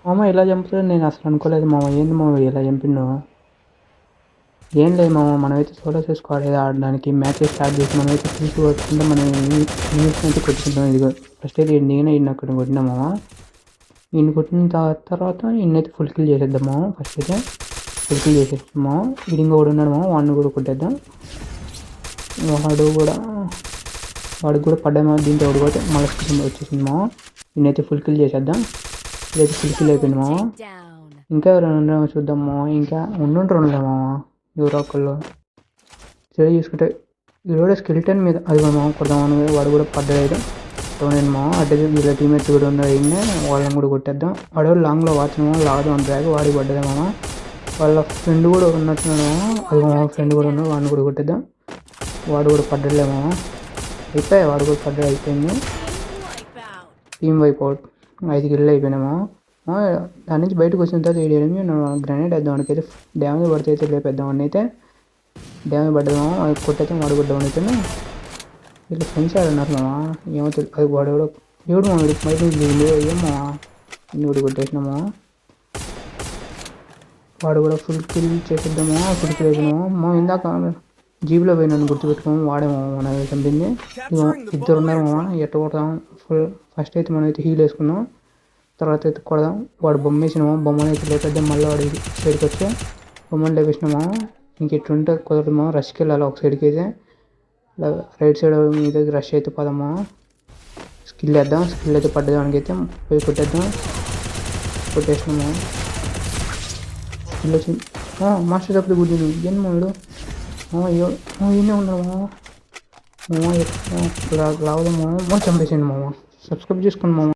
మామ ఇలా చంపుతాడు నేను అసలు అనుకోలేదు మామ. ఏంది మామ ఇలా చంపిండు? ఏం లేదు మామ, మనమైతే సోలో చేసుకోవాలి ఆడడానికి. మ్యాచ్ స్టార్ట్ చేసి మనమైతే తీసి వచ్చుకుంటే మనం న్యూస్ అయితే కొట్టుకుంటాం. ఇదిగో ఫస్ట్ అయితే నేనే ఇన్ని అక్కడ కొట్టినా మామ. ఇన్ని కొట్టిన తర్వాత ఇన్నైతే ఫుల్ కిల్ చేసేద్దాం మామ. ఫస్ట్ అయితే ఫుల్ కిల్ చేసేస్తాం మామ. ఇది ఇంకొకటి ఉన్నాడు మామ, వాడిని కూడా కొట్టేద్దాం. వాడికి కూడా పడ్డామా దీంట్లో ఒకటి కూడా మళ్ళీ స్కిల్ వచ్చేసింది మామ. ఇన్నైతే ఫుల్ కిల్ చేసేద్దాం. ఇదైతే ఫుల్ కిల్ అయిపోయింది మామ. ఇంకా ఎవరైనా ఉండేమో చూద్దాం మామ. ఇంకా ఉండుంటారు మామ ఎవరో ఒకళ్ళు. సరే చూసుకుంటే ఇది కూడా స్కెల్టన్ మీద అది కూడా మామ కొడదామని వాడు కూడా పడ్డాడు. నేను మామ అడ్డే వీళ్ళ టీమేట్స్ కూడా ఉన్నారు. అయినా వాళ్ళని కూడా కొట్టేద్దాం. వాడు లాంగ్లో వాచ్చిన లాగదు అని బ్యాగ్ వాడికి పడ్డది మామ. వాళ్ళ ఫ్రెండ్ కూడా ఉన్నట్టున్నాడు మామ. అది మా ఫ్రెండ్ కూడా ఉన్నాడు, వాడిని కూడా కొట్టేద్దాం. వాడు కూడా పడ్డలే మామ. అయిపోయాయి, వాడు కూడా పడ్డాడు. అయిపోయింది టీమ్ వైప్ అవుట్. 5 కిల్లు అయిపోయినాయి మామ. దాని నుంచి బయటకు వచ్చిన తర్వాత 7 నేను గ్రానైట్ వేద్దాం. వాడికైతే డ్యామేజ్ పడితే అయితే లేపేద్దాం. వాడిని అయితే డ్యామేజ్ పడ్డది మామ. అది కొట్టయితే వాడు కూడా డౌన్ అయితేనే వీళ్ళు ఫ్రెండ్స్ ఆడున్నారు మామ. ఏమో అది వాడు ఎవడు మా వీడికి బయట దిగింది ఏమో ఇంకోటి కొట్టేసినామా. వాడు కూడా ఫుల్ కిల్ చేసేద్దామా. ఫుల్ కిల్ అయిపోయినామా. మా ఇందాక జీబీలో పోయినాను గుర్తుపెట్టుకోము, వాడేమో మన చంపింది. ఇద్దరు ఉన్నారు మామ. ఎట్ట కొడదాం? ఫస్ట్ అయితే మనం అయితే హీల్ వేసుకున్నాం. తర్వాత అయితే కొడదాం. వాడు బొమ్మ వేసినామా, బొమ్మను అయితే లేపేద్దాం. మళ్ళీ వాడు సైడ్కి వచ్చి బొమ్మను లేపేసినామా. ఇంక ఎట్లుంటే కుదరమా, రష్కి వెళ్ళాలి ఒక సైడ్కి అయితే. రైట్ సైడ్ మీద రష్ అయితే పదమ్మా. స్కిల్ వేద్దాం. స్కిల్ అయితే పడ్డది వానికి. పోయి కొట్టేద్దాం. కొట్టేసినామా. స్కిల్ వచ్చింది మాస్టర్ తప్పితే గుడ్డి ఏం మాడు ఈయనే ఉన్నాడు మామ. లావదమ్మా చంపేసిండు మామ. సబ్స్క్రైబ్ చేసుకోండి మామ.